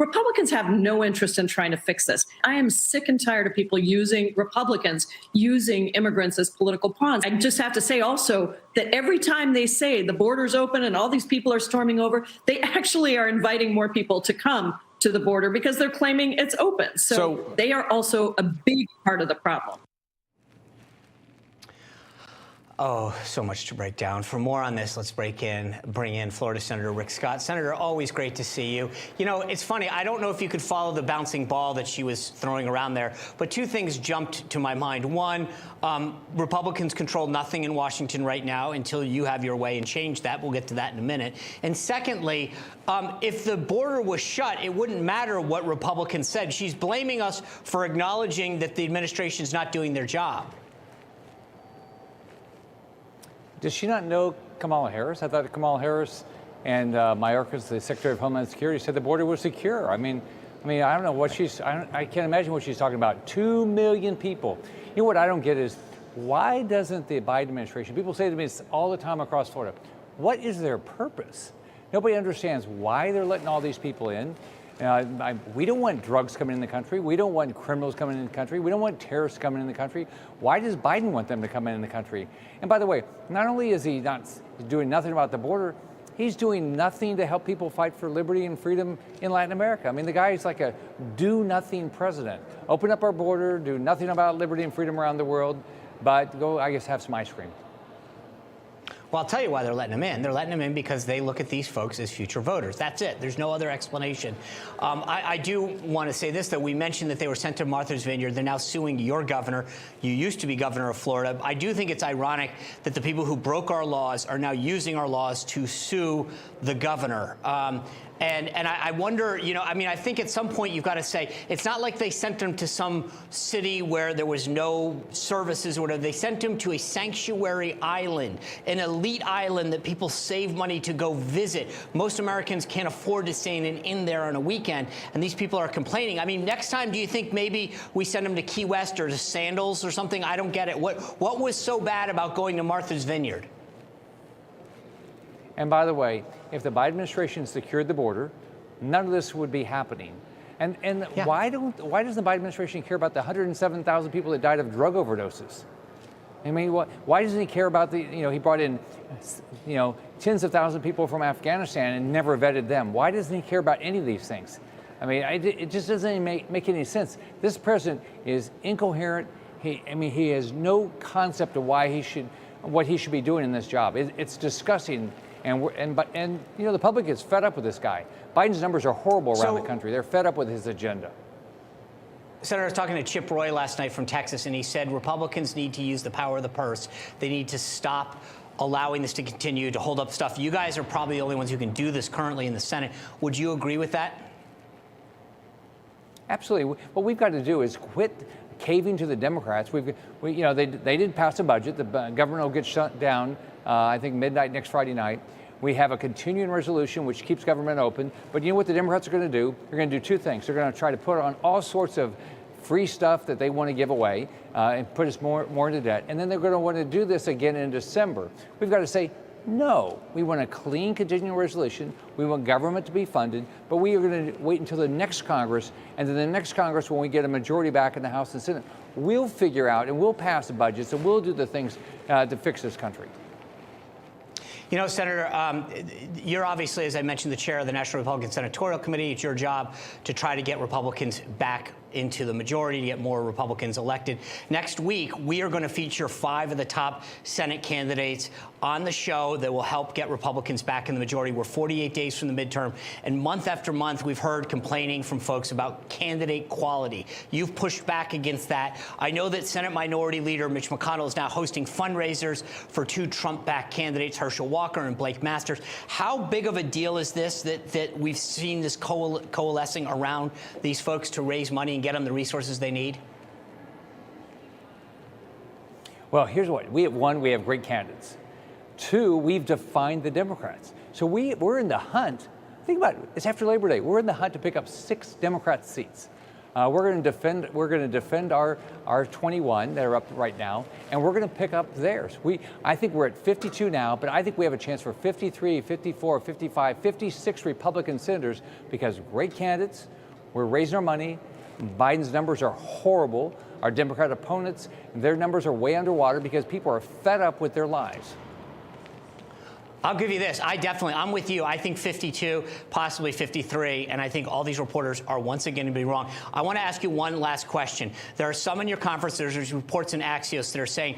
Republicans have no interest in trying to fix this. I am sick and tired of people Republicans using immigrants as political pawns. I just have to say also that every time they say the border's open and all these people are storming over, they actually are inviting more people to come to the border because they're claiming it's open. So they are also a big part of the problem. Oh, so much to break down. For more on this, let's bring in Florida Senator Rick Scott. Senator, always great to see you. You know, it's funny. I don't know if you could follow the bouncing ball that she was throwing around there, but two things jumped to my mind. One, Republicans control nothing in Washington right now until you have your way and change that. We'll get to that in a minute. And secondly, if the border was shut, it wouldn't matter what Republicans said. She's blaming us for acknowledging that the administration's not doing their job. Does she not know Kamala Harris? I thought Kamala Harris and Mayorkas, the Secretary of Homeland Security, said the border was secure. I mean, I don't know what I can't imagine what she's talking about. 2 million people. You know what I don't get is why doesn't the Biden administration, people say to me all the time across Florida, what is their purpose? Nobody understands why they're letting all these people in. We don't want drugs coming in the country. We don't want criminals coming in the country. We don't want terrorists coming in the country. Why does Biden want them to come in the country? And by the way, not only is he not doing nothing about the border, he's doing nothing to help people fight for liberty and freedom in Latin America. I mean, the guy is like a do-nothing president. Open up our border, do nothing about liberty and freedom around the world, but go, I guess, have some ice cream. Well, I'll tell you why they're letting them in. They're letting them in because they look at these folks as future voters. That's it. There's no other explanation. I do want to say this, that we mentioned that they were sent to Martha's Vineyard. They're now suing your governor. You used to be governor of Florida. I do think it's ironic that the people who broke our laws are now using our laws to sue the governor. And I wonder, you know, I mean, I think at some point you've got to say, it's not like they sent him to some city where there was no services or whatever. They sent him to a sanctuary island, an elite island that people save money to go visit. Most Americans can't afford to stay in there on a weekend, and these people are complaining. I mean, next time, do you think maybe we send them to Key West or to Sandals or something? I don't get it. What was so bad about going to Martha's Vineyard? And by the way, if the Biden administration secured the border, none of this would be happening. And yeah. Why does the Biden administration care about the 107,000 people that died of drug overdoses? I mean, why doesn't he care about he brought in, tens of thousands of people from Afghanistan and never vetted them. Why doesn't he care about any of these things? I mean, it just doesn't make any sense. This president is incoherent. He has no concept of what he should be doing in this job. It's disgusting. And the public is fed up with this guy. Biden's numbers are horrible around the country. They're fed up with his agenda. Senator, I was talking to Chip Roy last night from Texas, and he said Republicans need to use the power of the purse. They need to stop allowing this to continue to hold up stuff. You guys are probably the only ones who can do this currently in the Senate. Would you agree with that? Absolutely. What we've got to do is quit caving to the Democrats. They did pass a budget. The government will get shut down, I think, midnight next Friday night. We have a continuing resolution which keeps government open. But you know what the Democrats are going to do? They're going to do two things. They're going to try to put on all sorts of free stuff that they want to give away and put us more into debt. And then they're going to want to do this again in December. We've got to say, no, we want a clean continuing resolution. We want government to be funded, but we are going to wait until the next Congress. And then the next Congress, when we get a majority back in the House and Senate, we'll figure out and we'll pass the budgets and we'll do the things to fix this country. You know, Senator, you're obviously, as I mentioned, the chair of the National Republican Senatorial Committee. It's your job to try to get Republicans back into the majority, to get more Republicans elected. Next week, we are going to feature 5 of the top Senate candidates on the show that will help get Republicans back in the majority. We're 48 days from the midterm, and month after month, we've heard complaining from folks about candidate quality. You've pushed back against that. I know that Senate Minority Leader Mitch McConnell is now hosting fundraisers for 2 Trump-backed candidates, Herschel Walker and Blake Masters. How big of a deal is this that we've seen this coalescing around these folks to raise money and get them the resources they need? Well, here's what. We have great candidates. 2, we've defined the Democrats. So we're in the hunt. Think about it. It's after Labor Day. We're in the hunt to pick up 6 Democrat seats. We're going to defend our 21 that are up right now, and we're going to pick up theirs. I think we're at 52 now, but I think we have a chance for 53, 54, 55, 56 Republican senators because great candidates. We're raising our money. Biden's numbers are horrible. Our Democrat opponents, their numbers are way underwater because people are fed up with their lies. I'll give you this. I'm with you. I think 52, possibly 53, and I think all these reporters are once again going to be wrong. I want to ask you one last question. There are some in your conference, there's reports in Axios that are saying,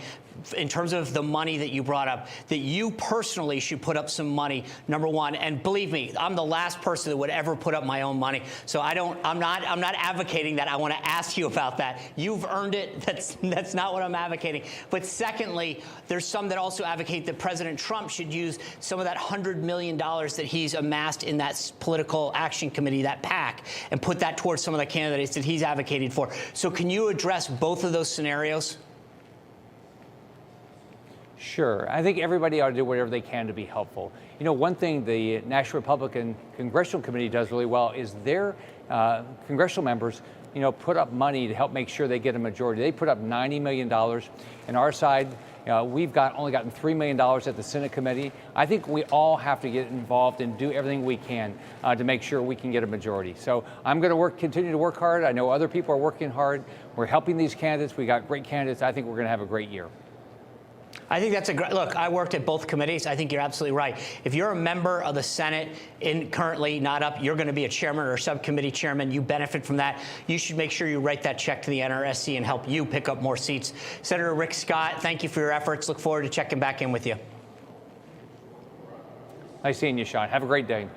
in terms of the money that you brought up, that you personally should put up some money, number one. And believe me, I'm the last person that would ever put up my own money. So I'm not advocating that. I want to ask you about that. You've earned it. That's not what I'm advocating. But secondly, there's some that also advocate that President Trump should use some of that $100 million that he's amassed in that political action committee, that PAC, and put that towards some of the candidates that he's advocated for. So can you address both of those scenarios? Sure. I think everybody ought to do whatever they can to be helpful. You know, one thing the National Republican Congressional Committee does really well is their congressional members, put up money to help make sure they get a majority. They put up $90 million. On our side, we've only gotten $3 million at the Senate committee. I think we all have to get involved and do everything we can to make sure we can get a majority. So I'm going to continue to work hard. I know other people are working hard. We're helping these candidates. We got great candidates. I think we're going to have a great year. I think that's a great look. I worked at both committees. I think you're absolutely right. If you're a member of the Senate currently not up, you're going to be a chairman or a subcommittee chairman. You benefit from that. You should make sure you write that check to the NRSC and help you pick up more seats. Senator Rick Scott, thank you for your efforts. Look forward to checking back in with you. Nice seeing you, Sean. Have a great day.